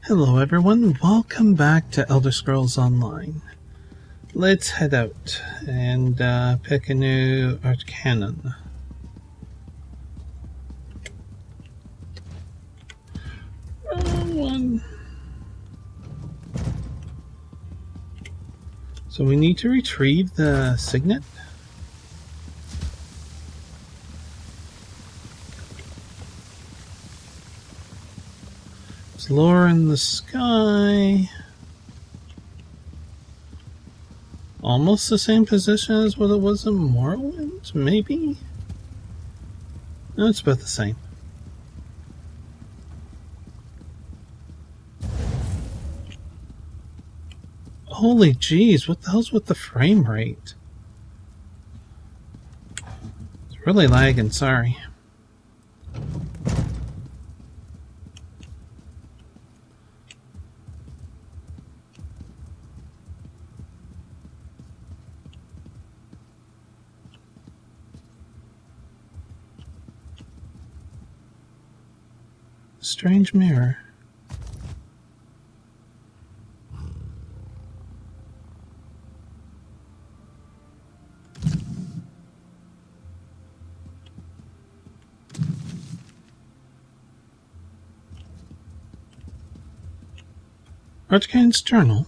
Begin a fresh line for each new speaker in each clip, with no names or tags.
Hello everyone, welcome back to Elder Scrolls Online. Let's head out and pick a new arcanon. One. So we need to retrieve the signet. It's lower in the sky. Almost the same position as what it was in Morrowind, maybe? No, it's about the same. Holy jeez, what the hell's with the frame rate? It's really lagging, sorry. Strange mirror. Archcan's journal.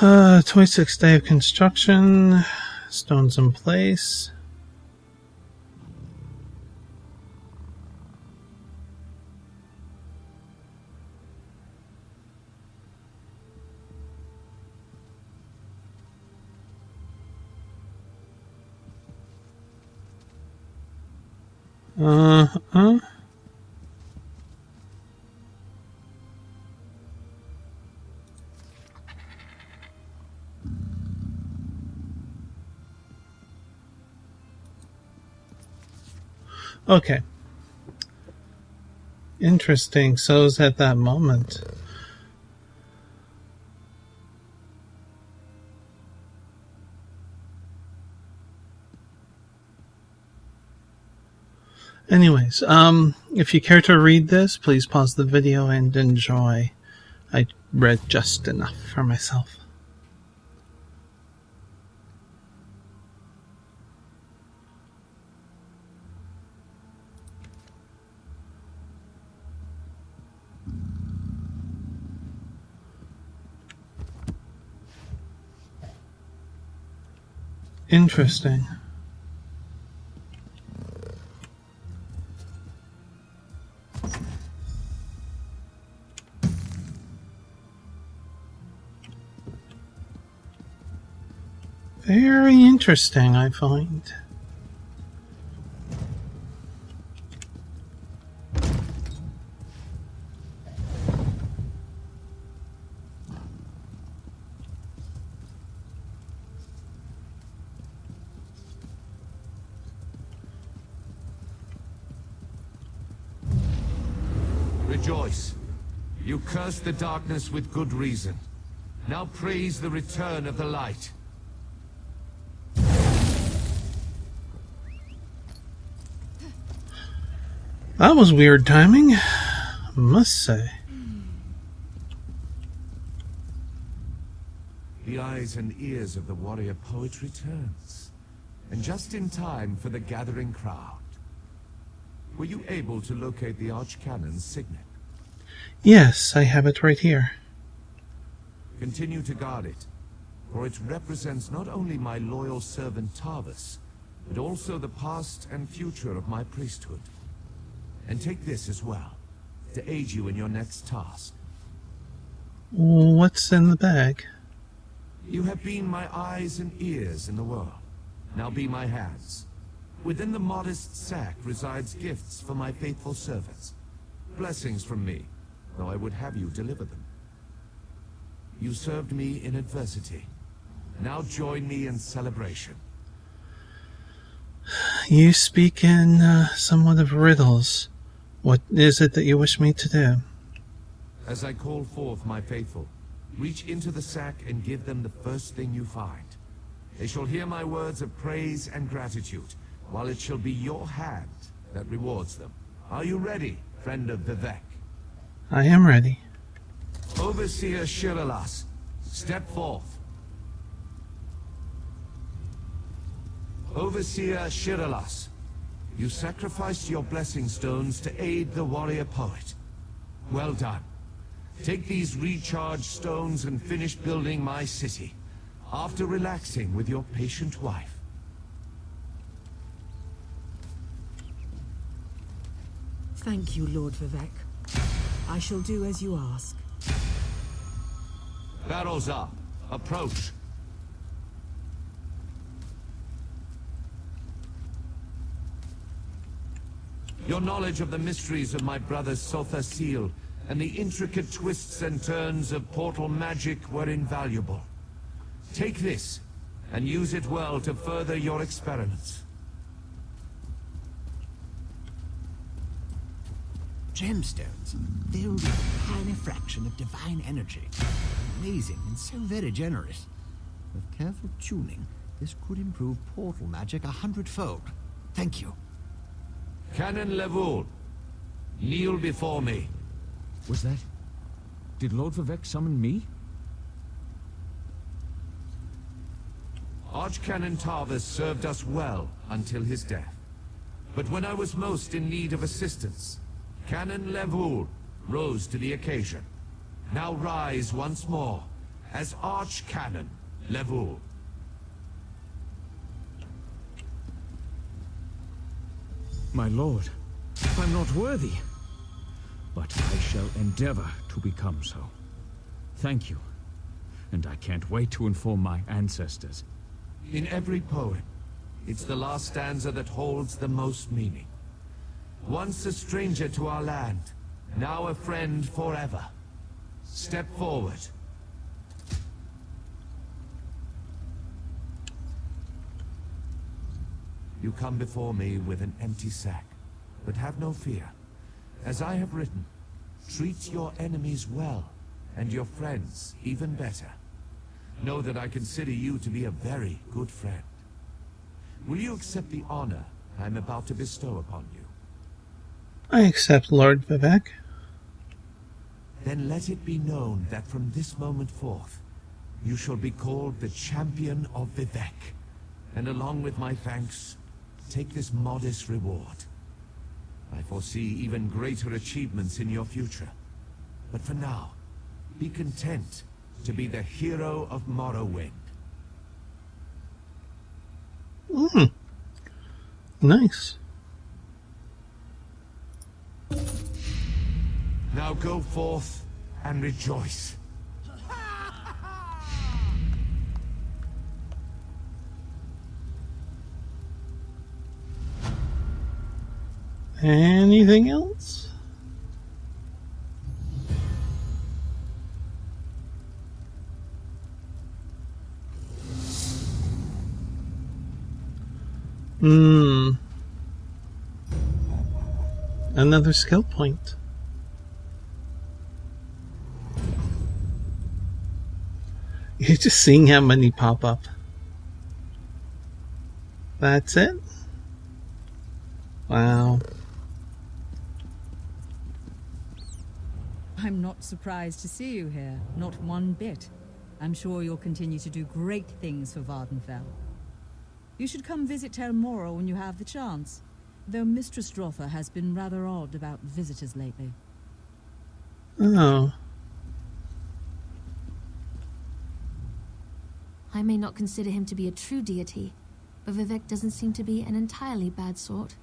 Uh, 26th day of construction. Stones in place. Okay. Interesting. So is at that moment. Anyways, if you care to read this, please pause the video and enjoy. I read just enough for myself. Interesting. Very interesting, I find.
Rejoice. You cursed the darkness with good reason. Now praise the return of the light.
That was weird timing, I must say.
The eyes and ears of the warrior poet returns, and just in time for the gathering crowd. Were you able to locate the Archcanon's signet?
Yes, I have it right here.
Continue to guard it, for it represents not only my loyal servant Tarvis, but also the past and future of my priesthood. And take this as well, to aid you in your next task.
What's in the bag?
You have been my eyes and ears in the world. Now be my hands. Within the modest sack resides gifts for my faithful servants. Blessings from me, though I would have you deliver them. You served me in adversity. Now join me in celebration.
You speak in somewhat of riddles. What is it that you wish me to do?
As I call forth my faithful, reach into the sack and give them the first thing you find. They shall hear my words of praise and gratitude, while it shall be your hand that rewards them. Are you ready, friend of Vivek?
I am ready.
Overseer Shiralas, step forth. Overseer Shiralas, you sacrificed your blessing stones to aid the warrior poet. Well done. Take these recharged stones and finish building my city, after relaxing with your patient wife.
Thank you, Lord Vivek. I shall do as you ask.
Barrels up. Approach. Your knowledge of the mysteries of my brother's Sotha seal and the intricate twists and turns of portal magic were invaluable. Take this, and use it well to further your experiments.
Gemstones, filled with a tiny fraction of divine energy. Amazing and so very generous. With careful tuning, this could improve portal magic 100-fold. Thank you.
Canon Levoul, kneel before me.
Was that... Did Lord Vivek summon me?
Archcanon Tarvis served us well until his death. But when I was most in need of assistance, Canon Levoul rose to the occasion. Now rise once more as Archcanon Levoul.
My lord, I'm not worthy. But I shall endeavor to become so. Thank you. And I can't wait to inform my ancestors.
In every poem, it's the last stanza that holds the most meaning. Once a stranger to our land, now a friend forever. Step forward. You come before me with an empty sack, but have no fear. As I have written, treat your enemies well, and your friends even better. Know that I consider you to be a very good friend. Will you accept the honor I'm about to bestow upon you?
I accept, Lord Vivek.
Then let it be known that from this moment forth, you shall be called the Champion of Vivek, and along with my thanks, take this modest reward. I foresee even greater achievements in your future. But for now, be content to be the hero of Morrowind.
Nice.
Now go forth and rejoice.
Anything else? Another skill point. You're just seeing how many pop up. That's it? Wow.
I'm not surprised to see you here, not one bit. I'm sure you'll continue to do great things for Vardenfell. You should come visit Tel Moro when you have the chance, though Mistress Drotha has been rather odd about visitors lately.
Oh.
I may not consider him to be a true deity, but Vivek doesn't seem to be an entirely bad sort.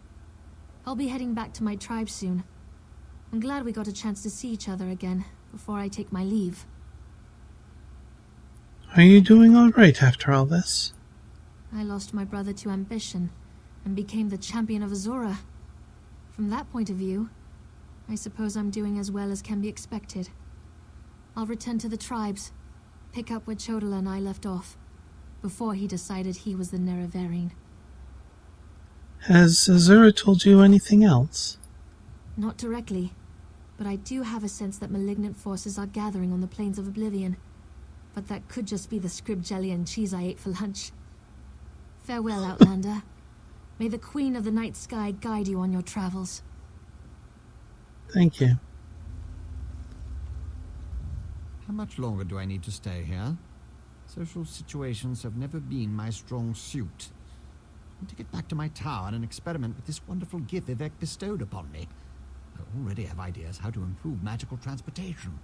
I'll be heading back to my tribe soon. I'm glad we got a chance to see each other again before I take my leave.
Are you doing all right after all this?
I lost my brother to ambition and became the champion of Azora. From that point of view, I suppose I'm doing as well as can be expected. I'll return to the tribes, pick up where Chodala and I left off, before he decided he was the Nerevarine.
Has Azura told you anything else?
Not directly, but I do have a sense that malignant forces are gathering on the plains of Oblivion. But that could just be the scrib jelly and cheese I ate for lunch. Farewell, Outlander. May the Queen of the Night Sky guide you on your travels.
Thank you.
How much longer do I need to stay here? Social situations have never been my strong suit. I want to get back to my tower and experiment with this wonderful gift Vivek bestowed upon me. I already have ideas how to improve magical transportation.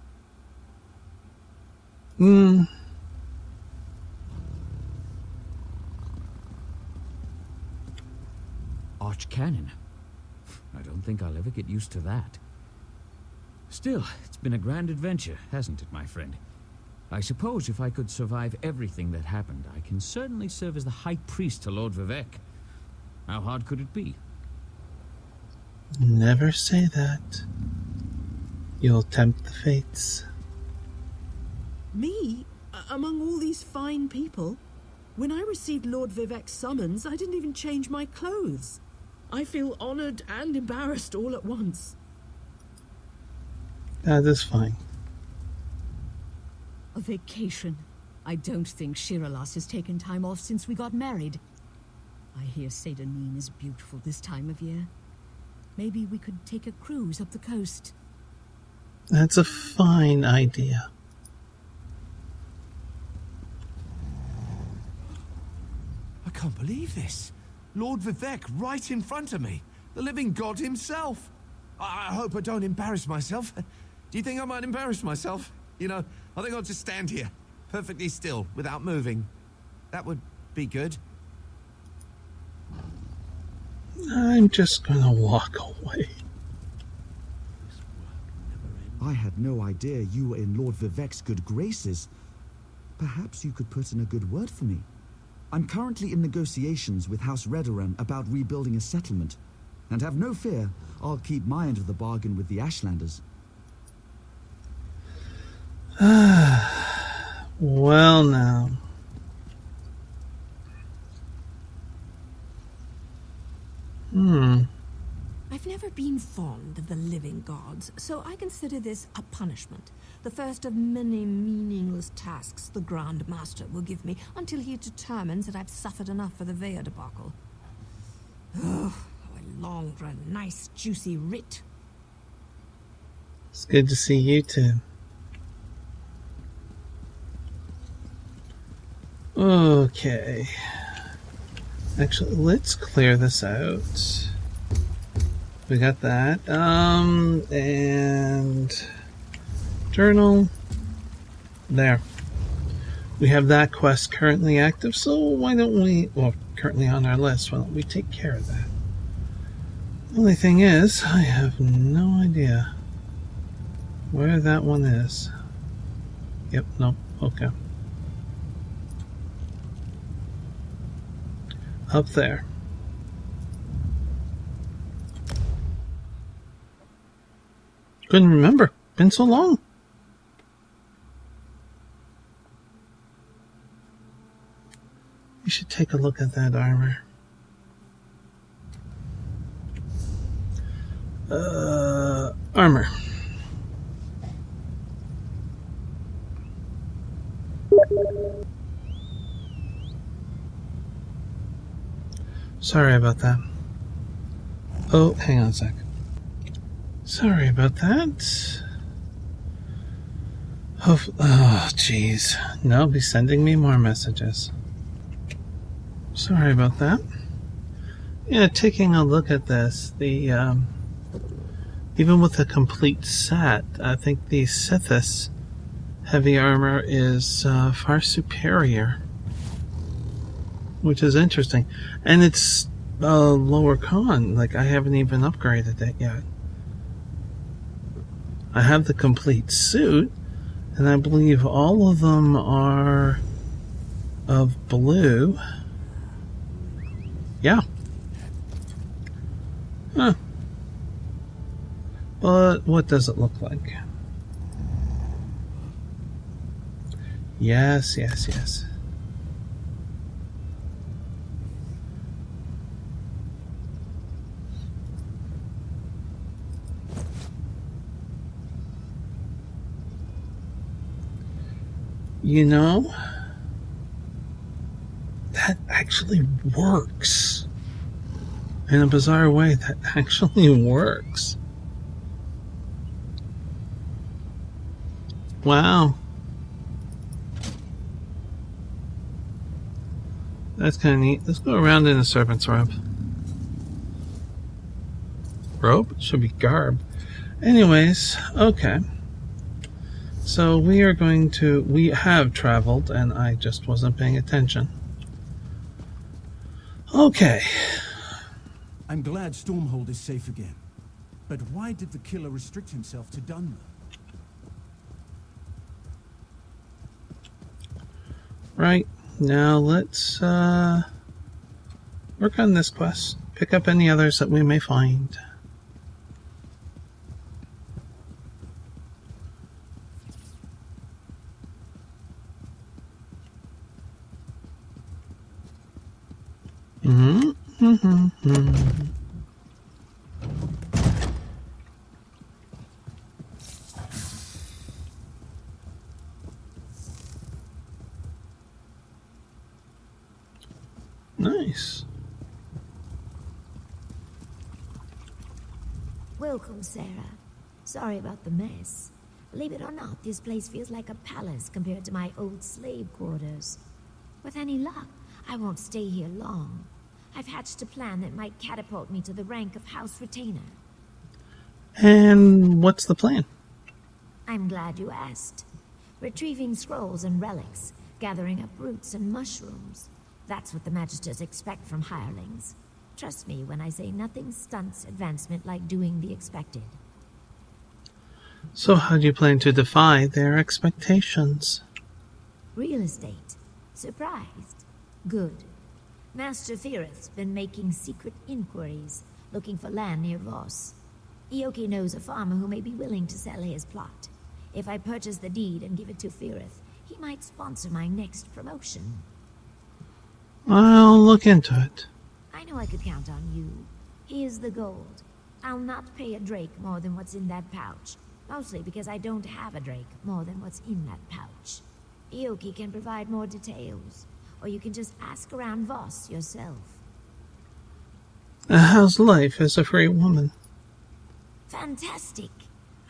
Archcannon. I don't think I'll ever get used to that. Still, it's been a grand adventure, hasn't it, my friend? I suppose if I could survive everything that happened, I can certainly serve as the High Priest to Lord Vivek. How hard could it be?
Never say that. You'll tempt the fates.
Me? Among all these fine people? When I received Lord Vivek's summons, I didn't even change my clothes. I feel honored and embarrassed all at once.
That is fine.
A vacation. I don't think Shiralas has taken time off since we got married. I hear Seydaneen is beautiful this time of year. Maybe we could take a cruise up the coast.
That's a fine idea.
I can't believe this. Lord Vivek right in front of me. The living god himself. I hope I don't embarrass myself. Do you think I might embarrass myself? You know, I think I'll just stand here, perfectly still, without moving. That would be good.
I'm just gonna walk away.
I had no idea you were in Lord Vivek's good graces. Perhaps you could put in a good word for me. I'm currently in negotiations with House Redoran about rebuilding a settlement. And have no fear, I'll keep my end of the bargain with the Ashlanders.
Well now.
I've never been fond of the living gods, so I consider this a punishment. The first of many meaningless tasks the Grand Master will give me until he determines that I've suffered enough for the Vea debacle. Oh, I long for a nice, juicy writ.
It's good to see you too. Okay. Actually, let's clear this out. We got that. And journal. There. We have that quest currently active, so why don't we, well, currently on our list, why don't we take care of that? The only thing is, I have no idea where that one is. Yep, nope, okay. Up there. Couldn't remember. Been so long. You should take a look at that armor. Armor. Sorry about that. Oh, hang on a sec. Sorry about that. Oh, jeez. No, be sending me more messages. Sorry about that. Yeah, taking a look at this, the even with a complete set, I think the Sithis heavy armor is far superior, which is interesting. And it's lower con. Like, I haven't even upgraded it yet. I have the complete suit, and I believe all of them are of blue. Yeah. Huh. But what does it look like? Yes, yes, yes. You know, that actually works. in a bizarre way that actually works. Wow. That's kind of neat. Let's go around in a serpent's robe. Robe? It should be garb. Anyways, okay. So we have traveled and I just wasn't paying attention. Okay.
I'm glad Stormhold is safe again. But why did the killer restrict himself to Dunmer?
Right. Now let's work on this quest. Pick up any others that we may find. Nice.
Welcome, Sarah. Sorry about the mess. Believe it or not, this place feels like a palace compared to my old slave quarters. With any luck, I won't stay here long. I've hatched a plan that might catapult me to the rank of House Retainer.
And what's the plan?
I'm glad you asked. Retrieving scrolls and relics, gathering up roots and mushrooms. That's what the Magisters expect from hirelings. Trust me when I say nothing stunts advancement like doing the expected.
So how do you plan to defy their expectations?
Real estate. Surprised? Good. Master Firith's been making secret inquiries, looking for land near Voss. Ioki knows a farmer who may be willing to sell his plot. If I purchase the deed and give it to Firith, he might sponsor my next promotion.
I'll look into it.
I know I could count on you. Here's the gold. I'll not pay a drake more than what's in that pouch. Mostly because I don't have a drake more than what's in that pouch. Ioki can provide more details. Or you can just ask around Voss yourself.
How's life as a free woman?
Fantastic.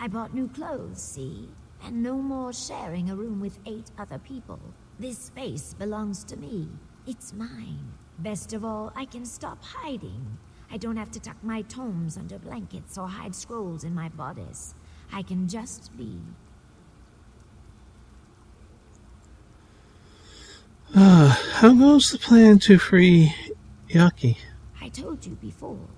I bought new clothes, see? And no more sharing a room with 8 other people. This space belongs to me. It's mine. Best of all, I can stop hiding. I don't have to tuck my tomes under blankets or hide scrolls in my bodice. I can just be.
How goes the plan to free Yaki?
I told you before,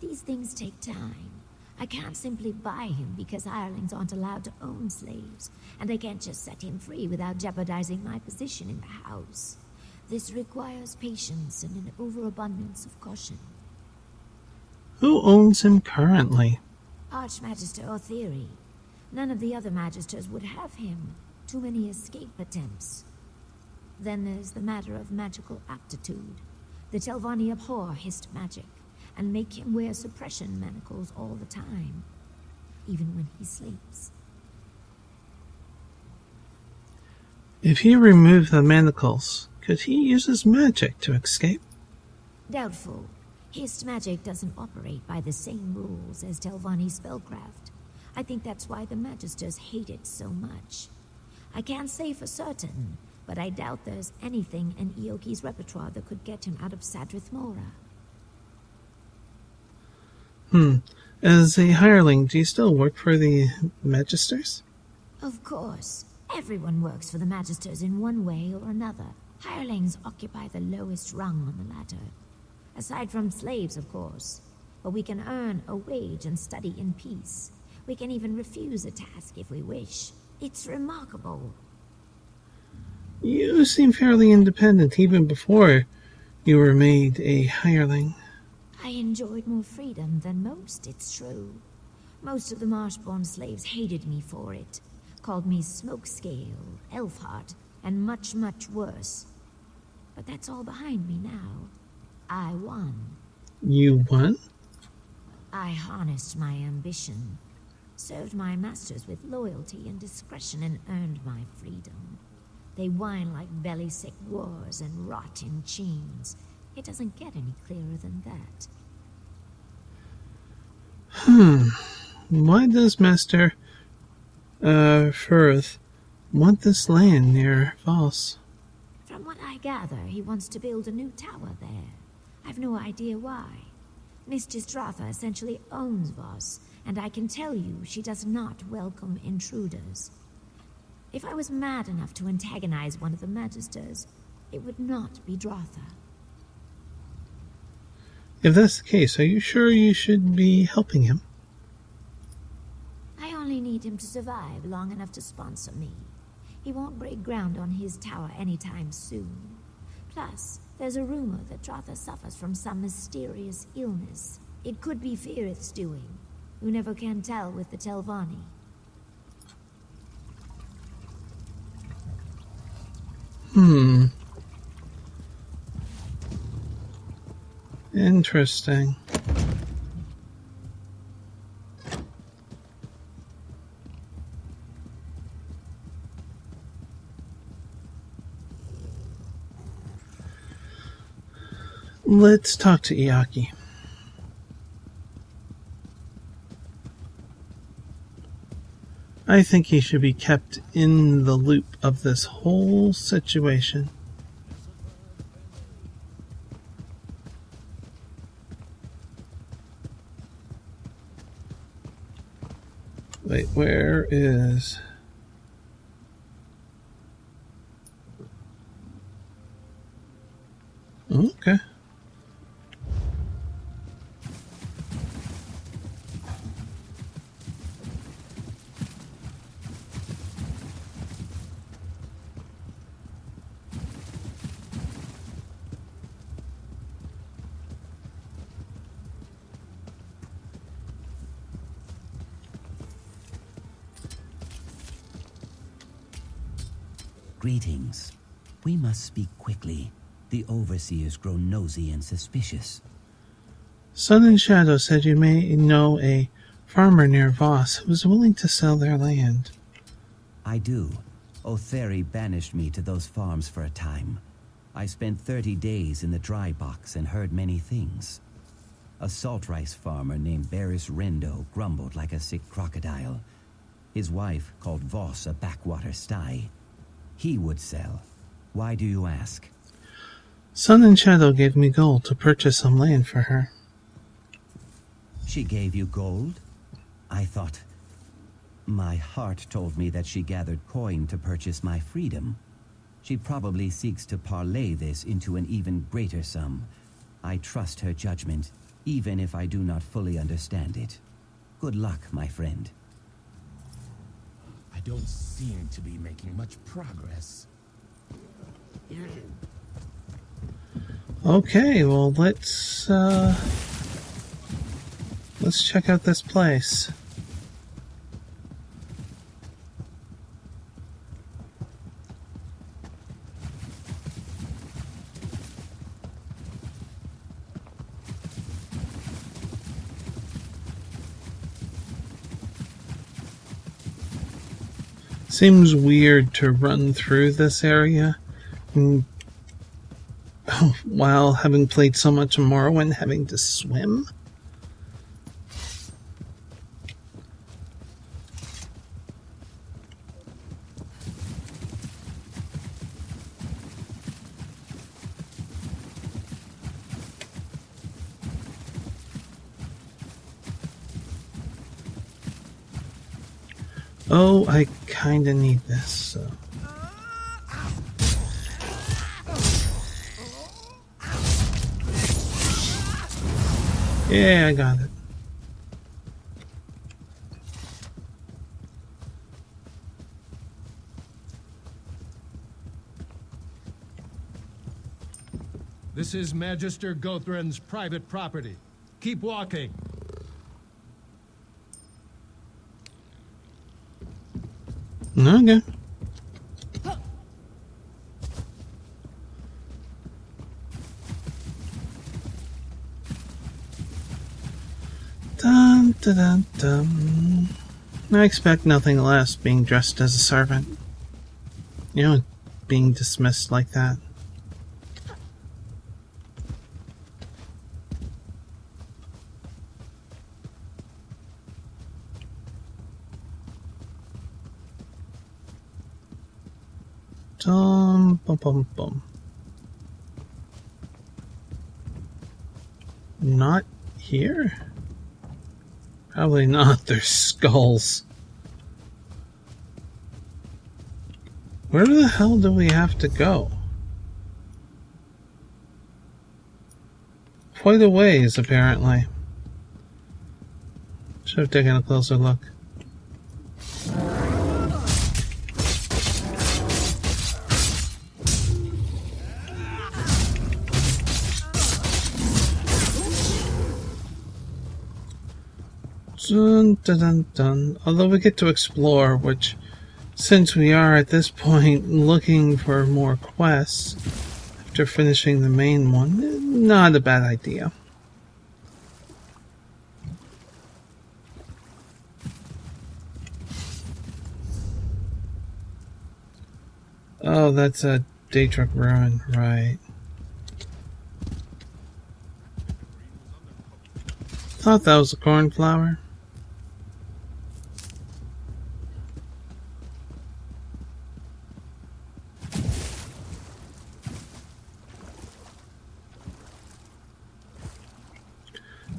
these things take time. I can't simply buy him because hirelings aren't allowed to own slaves, and I can't just set him free without jeopardizing my position in the house. This requires patience and an overabundance of caution.
Who owns him currently?
Archmagister Otheri. None of the other magisters would have him. Too many escape attempts. Then there's the matter of magical aptitude. The Telvanni abhor hissed magic, and make him wear suppression manacles all the time, even when he sleeps.
If you remove the manacles, could he use his magic to escape?
Doubtful. Hissed magic doesn't operate by the same rules as Telvanni spellcraft. I think that's why the Magisters hate it so much. I can't say for certain, but I doubt there's anything in Ioki's repertoire that could get him out of Sadrith Mora.
As a hireling, do you still work for the Magisters?
Of course. Everyone works for the Magisters in one way or another. Hirelings occupy the lowest rung on the ladder. Aside from slaves, of course. But we can earn a wage and study in peace. We can even refuse a task if we wish. It's remarkable.
You seem fairly independent even before you were made a hireling.
I enjoyed more freedom than most, it's true. Most of the Marshborn slaves hated me for it. Called me Smokescale, Elfheart, and much, much worse. But that's all behind me now. I won.
You won?
I harnessed my ambition, served my masters with loyalty and discretion, and earned my freedom. They whine like belly-sick wars and rot in chains. It doesn't get any clearer than that.
Why does Master Firth want this land near Voss?
From what I gather, he wants to build a new tower there. I've no idea why. Mistress Dratha essentially owns Voss, and I can tell you she does not welcome intruders. If I was mad enough to antagonize one of the Magisters, it would not be Dratha.
If that's the case, are you sure you should be helping him?
I only need him to survive long enough to sponsor me. He won't break ground on his tower anytime soon. Plus, there's a rumor that Dratha suffers from some mysterious illness. It could be Firith's doing. You never can tell with the Telvanni.
Interesting. Let's talk to Iaki. I think he should be kept in the loop of this whole situation. Wait, where is... Okay.
Greetings. We must speak quickly. The overseers grow nosy and suspicious.
Sun and Shadow said you may know a farmer near Voss who is willing to sell their land.
I do. Otheri banished me to those farms for a time. I spent 30 days in the dry box and heard many things. A salt rice farmer named Barris Rendo grumbled like a sick crocodile. His wife called Voss a backwater sty. He would sell. Why do you ask?
Sun and Shadow gave me gold to purchase some land for her.
She gave you gold? I thought... My heart told me that she gathered coin to purchase my freedom. She probably seeks to parlay this into an even greater sum. I trust her judgment, even if I do not fully understand it. Good luck, my friend.
I don't seem to be making much progress.
Okay, well, let's check out this place. Seems weird to run through this area while having played so much Morrowind, having to swim. Oh, I kinda need this, so... Yeah, I got it.
This is Magister Gothran's private property. Keep walking.
Okay. Dun, dun, dun, dun. I expect nothing less being dressed as a servant. You know, being dismissed like that. Bum, bum, bum. Not here? Probably not. They're skulls. Where the hell do we have to go? Quite a ways, apparently. Should have taken a closer look. Dun, dun, dun, dun. Although we get to explore, which, since we are at this point looking for more quests after finishing the main one, not a bad idea. Oh, that's a Daedric ruin, right. Thought that was a cornflower.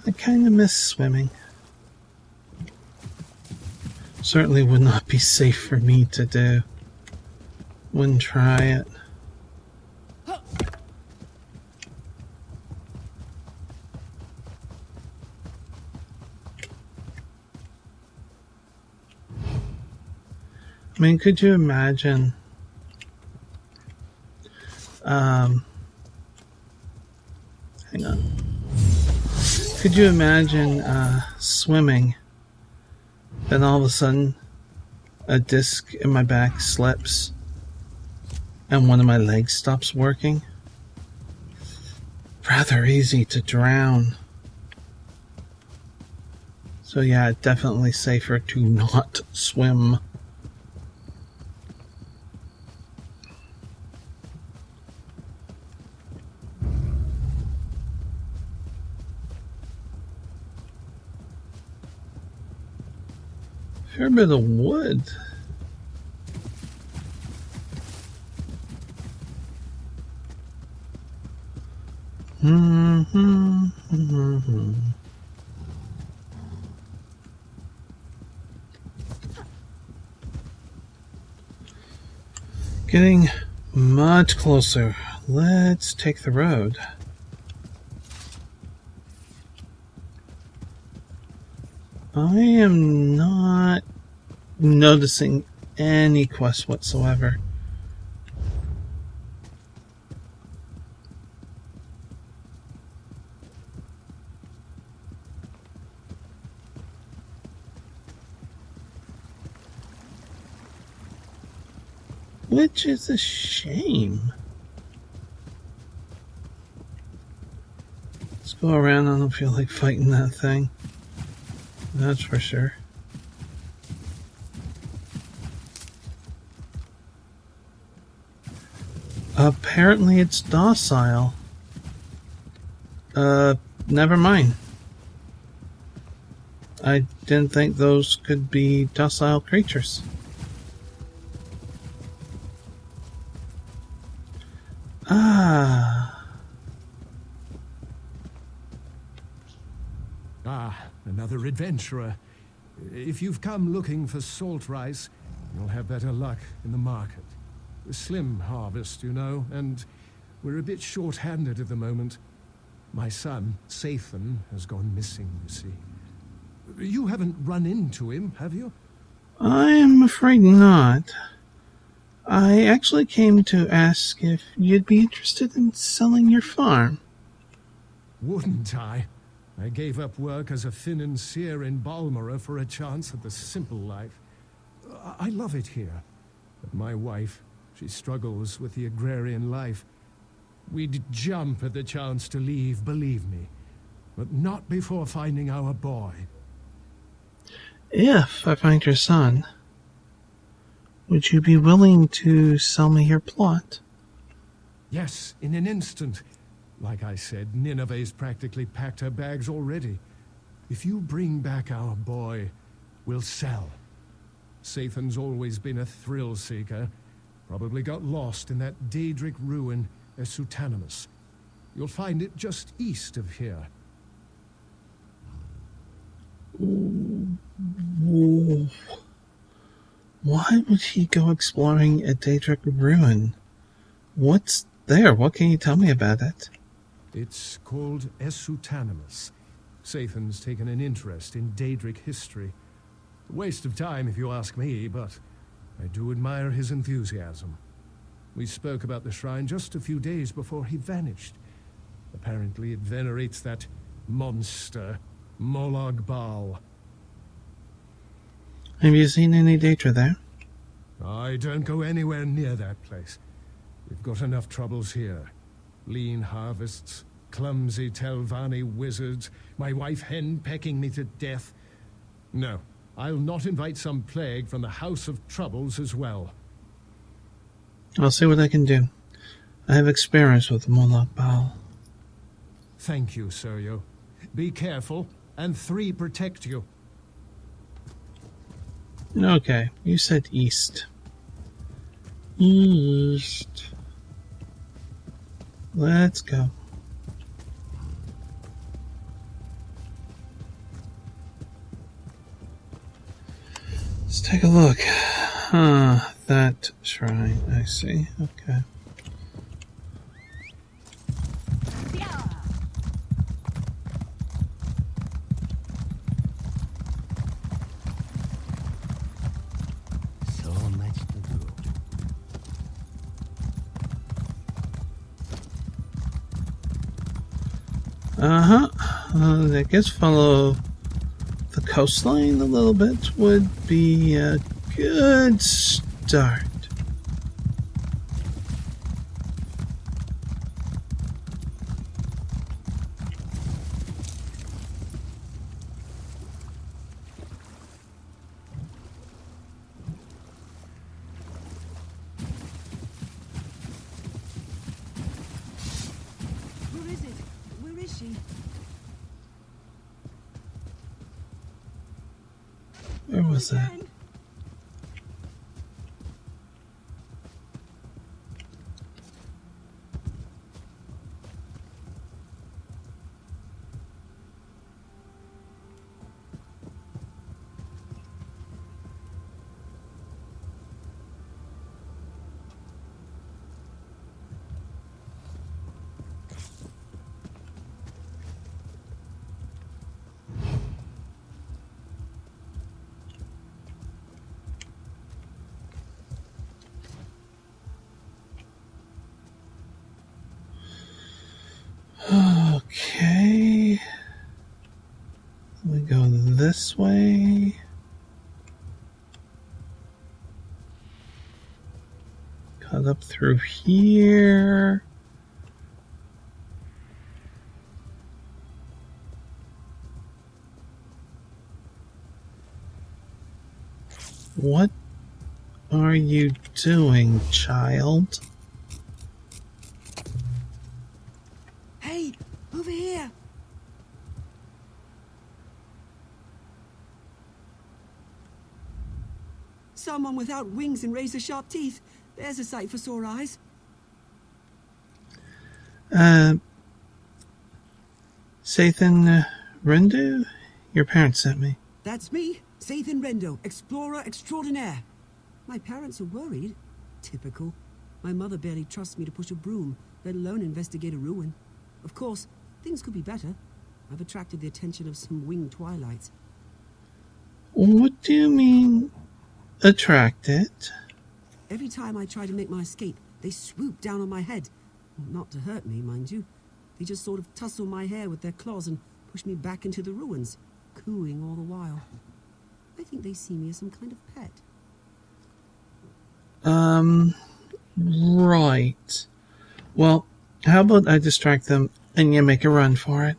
I kind of miss swimming. Certainly would not be safe for me to do. Wouldn't try it. I mean, could you imagine hang on. Could you imagine swimming, then all of a sudden a disc in my back slips and one of my legs stops working? Rather easy to drown. So yeah, definitely safer to not swim. Fair bit of wood. Getting much closer. Let's take the road. I am not noticing any quests whatsoever. Which is a shame. Let's go around. I don't feel like fighting that thing. That's for sure. Apparently it's docile. Never mind. I didn't think those could be docile creatures.
Another adventurer. If you've come looking for salt rice, you'll have better luck in the market. A slim harvest, you know, and we're a bit short-handed at the moment. My son, Sathan, has gone missing, you see. You haven't run into him, have you?
I'm afraid not. I actually came to ask if you'd be interested in selling your farm.
Wouldn't I? I gave up work as a financier in Balmora for a chance at the simple life. I love it here. But my wife, she struggles with the agrarian life. We'd jump at the chance to leave, believe me. But not before finding our boy.
If I find your son, would you be willing to sell me your plot?
Yes, in an instant. Like I said, Nineveh's practically packed her bags already. If you bring back our boy, we'll sell. Sathan's always been a thrill seeker. Probably got lost in that Daedric ruin, S418. You'll find it just east of here.
Why would he go exploring a Daedric ruin? What's there? What can you tell me about it?
It's called S418. Sathan's taken an interest in Daedric history. A waste of time if you ask me, but I do admire his enthusiasm. We spoke about the shrine just a few days before he vanished. Apparently it venerates that monster, Molag Bal.
Have you seen any Daedra there?
I don't go anywhere near that place. We've got enough troubles here. Lean harvests, clumsy Telvanni wizards, my wife hen pecking me to death. No, I'll not invite some plague from the House of Troubles as well.
I'll see what I can do. I have experience with the Molag Bal.
Thank you, Sergio. Be careful, and 3 protect you.
Okay, you said east. East. Let's go. Let's take a look. That shrine, I see. Okay.
So much to do.
I guess follow the coastline a little bit would be a good start.
Where is it? Where is she?
Where was that? Okay. We go this way. Cut up through here. What are you doing, child?
Hey, over here. Someone without wings and razor-sharp teeth. There's a sight for sore eyes.
Sathan Rendu? Your parents sent me.
That's me, Sathan Rendo, explorer extraordinaire. My parents are worried. Typical. My mother barely trusts me to push a broom, let alone investigate a ruin. Of course, things could be better. I've attracted the attention of some winged twilights.
What do you mean, attracted?
Every time I try to make my escape, they swoop down on my head. Not to hurt me, mind you. They just sort of tussle my hair with their claws and push me back into the ruins, cooing all the while. I think they see me as some kind of pet.
Right. Well, how about I distract them and you make a run for it?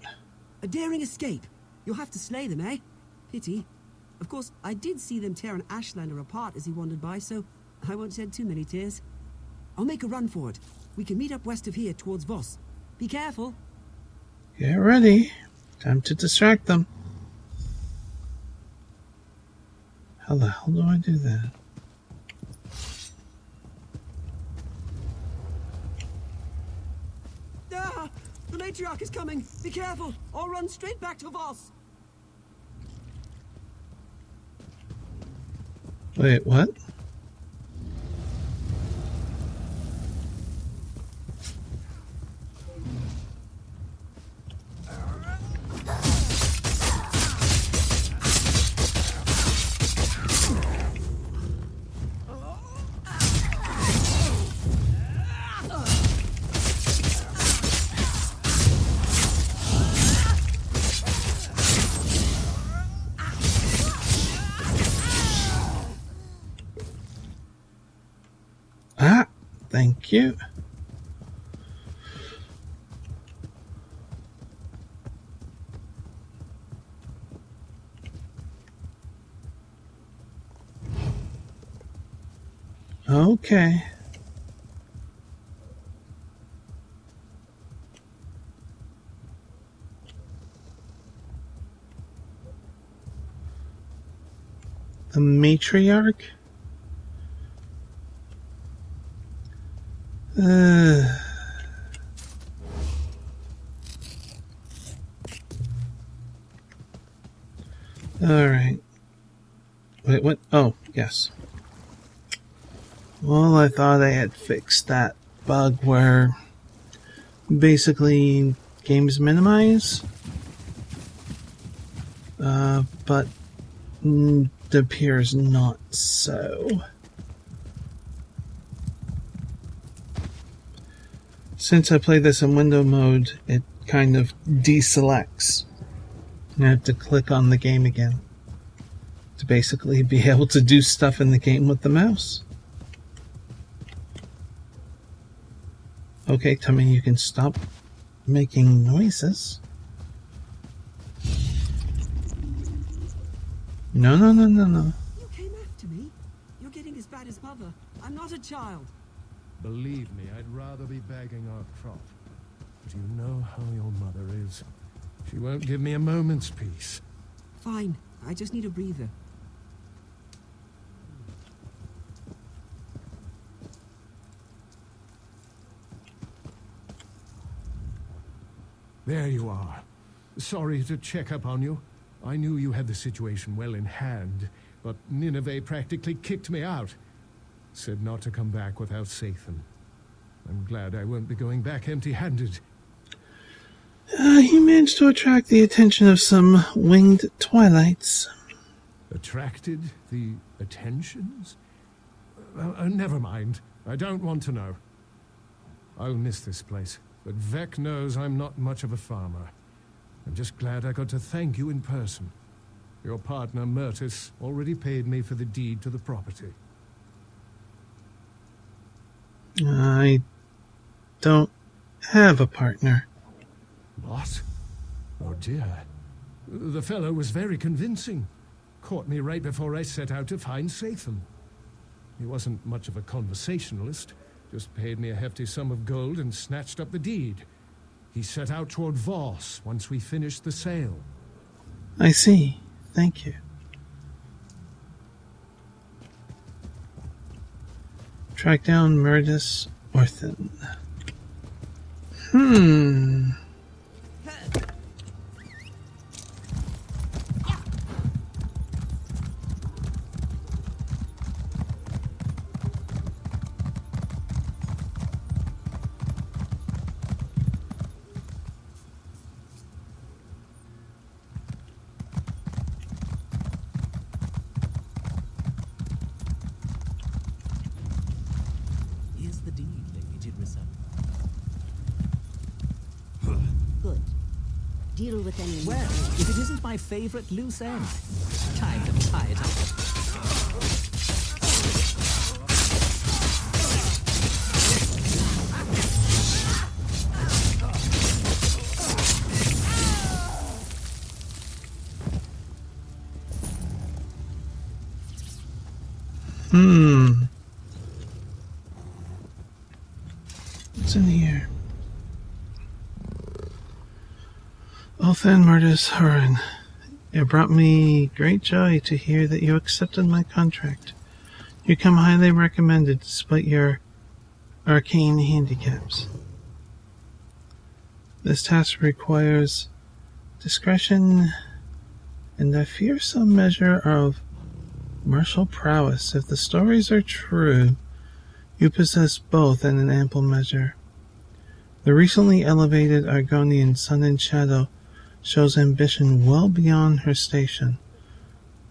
A daring escape. You'll have to slay them, eh? Pity. Of course, I did see them tear an Ashlander apart as he wandered by, so I won't shed too many tears. I'll make a run for it. We can meet up west of here towards Voss. Be careful.
Get ready. Time to distract them. How the hell do I do that?
matriarch is coming! Be careful, or run straight back to Voss!
Wait, what? Ah, thank you. Okay. The matriarch? Alright. Wait, what? Oh, yes. Well, I thought I had fixed that bug where basically games minimize. But it appears not so. Since I play this in window mode, it kind of deselects. I have to click on the game again to basically be able to do stuff in the game with the mouse. Okay, tell me you can stop making noises. No.
You came after me? You're getting as bad as Mother. I'm not a child.
Believe me, I'd rather be bagging our crop. But you know how your mother is. She won't give me a moment's peace.
Fine. I just need a breather.
There you are. Sorry to check up on you. I knew you had the situation well in hand, but Nineveh practically kicked me out. Said not to come back without Sathan. I'm glad I won't be going back empty-handed.
He managed to attract the attention of some winged twilights.
Attracted the attentions? Never mind. I don't want to know. I'll miss this place, but Vec knows I'm not much of a farmer. I'm just glad I got to thank you in person. Your partner, Myrtis, already paid me for the deed to the property.
I don't have a partner.
What? Oh dear. The fellow was very convincing. Caught me right before I set out to find Sathan. He wasn't much of a conversationalist, just paid me a hefty sum of gold and snatched up the deed. He set out toward Voss once we finished the sale.
I see. Thank you. Track down Murdus Orthan.
Here's the deed, Lady Tidrissa. Good. Deal with any... Well, if it isn't my favorite loose end, time to tie it up.
What's in here? Othan Murdus Hurin, it brought me great joy to hear that you accepted my contract. You come highly recommended despite your arcane handicaps. This task requires discretion and I fear some measure of martial prowess. If the stories are true, you possess both in an ample measure. The recently elevated Argonian Sun and Shadow shows ambition well beyond her station.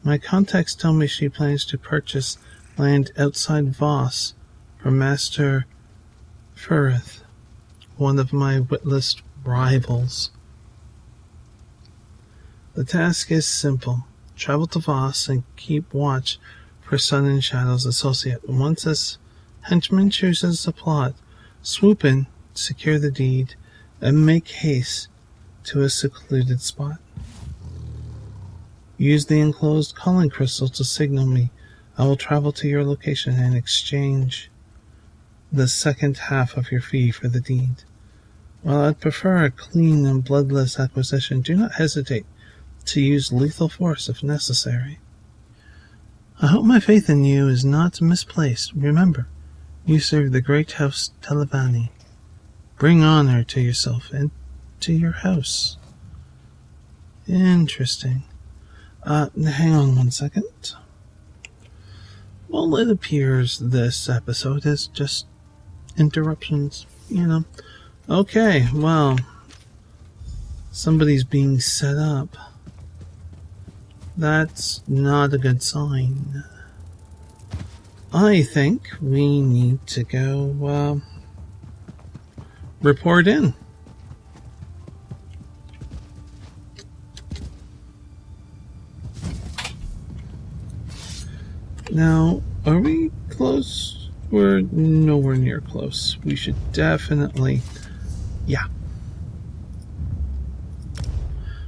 My contacts tell me she plans to purchase land outside Voss from Master Firith, one of my witless rivals. The task is simple. Travel to Voss and keep watch for Sun and Shadow's associate. Once this henchman chooses the plot, swoop in, secure the deed, and make haste to a secluded spot. Use the enclosed calling crystal to signal me. I will travel to your location and exchange the second half of your fee for the deed. While I'd prefer a clean and bloodless acquisition, do not hesitate to use lethal force if necessary. I hope my faith in you is not misplaced. Remember, you serve the great house Telvanni. Bring honor to yourself and to your house. Interesting. Hang on 1 second. Well, it appears this episode is just interruptions, Okay, well, somebody's being set up. That's not a good sign. I think we need to go, report in. Now, are we close? We're nowhere near close. We should definitely... Yeah.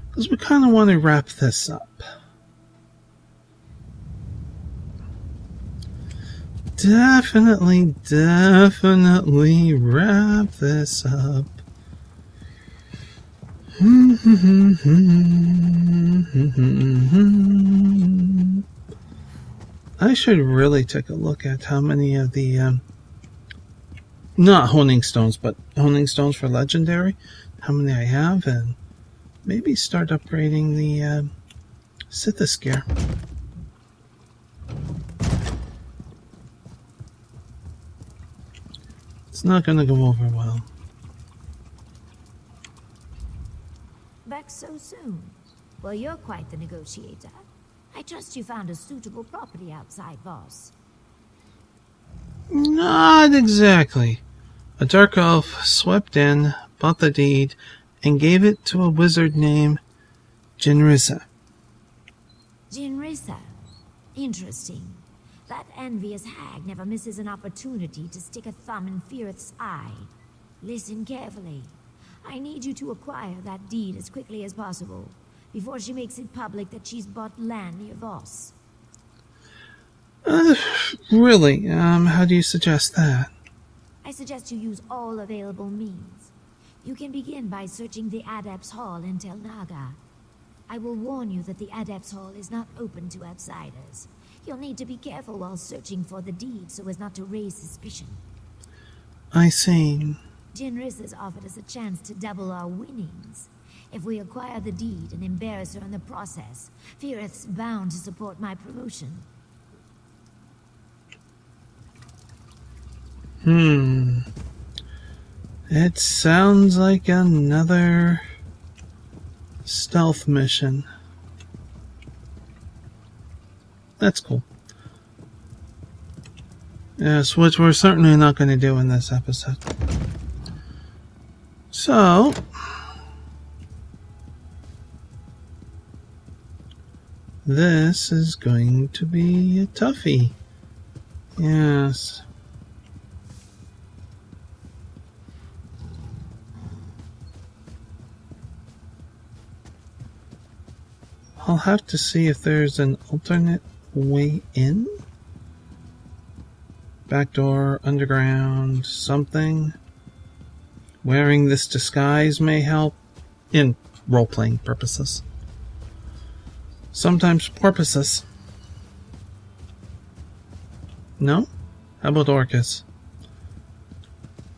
Because we kind of want to wrap this up. Definitely wrap this up. I should really take a look at how many of the, not honing stones, but honing stones for legendary, how many I have, and maybe start upgrading the Sithis gear. It's not going to go over well.
Back so soon? Well, you're quite the negotiator. I trust you found a suitable property outside Voss.
Not exactly. A dark elf swept in, bought the deed, and gave it to a wizard named Jinrisa.
Jinrisa? Interesting. That envious hag never misses an opportunity to stick a thumb in Firith's eye. Listen carefully. I need you to acquire that deed as quickly as possible, before she makes it public that she's bought land near Voss.
Really? How do you suggest that?
I suggest you use all available means. You can begin by searching the Adepts' Hall in Tel Naga. I will warn you that the Adepts' Hall is not open to outsiders. You'll need to be careful while searching for the deed so as not to raise suspicion.
I see.
Jinris has offered us a chance to double our winnings. If we acquire the deed and embarrass her in the process, Firith's bound to support my promotion.
It sounds like another stealth mission. That's cool. Yes, which we're certainly not going to do in this episode. So, this is going to be a toughie. Yes. I'll have to see if there's an alternate way in. Backdoor, underground, something. Wearing this disguise may help in role-playing purposes. Sometimes porpoises. No? How about Orcus?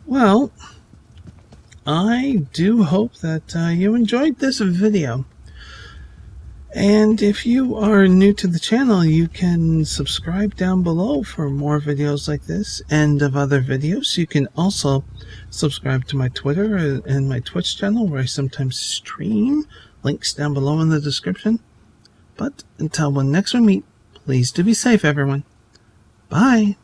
Well, I do hope that you enjoyed this video. And if you are new to the channel, you can subscribe down below for more videos like this and of other videos. You can also subscribe to my Twitter and my Twitch channel where I sometimes stream. Links down below in the description. But until next we meet, please do be safe, everyone. Bye.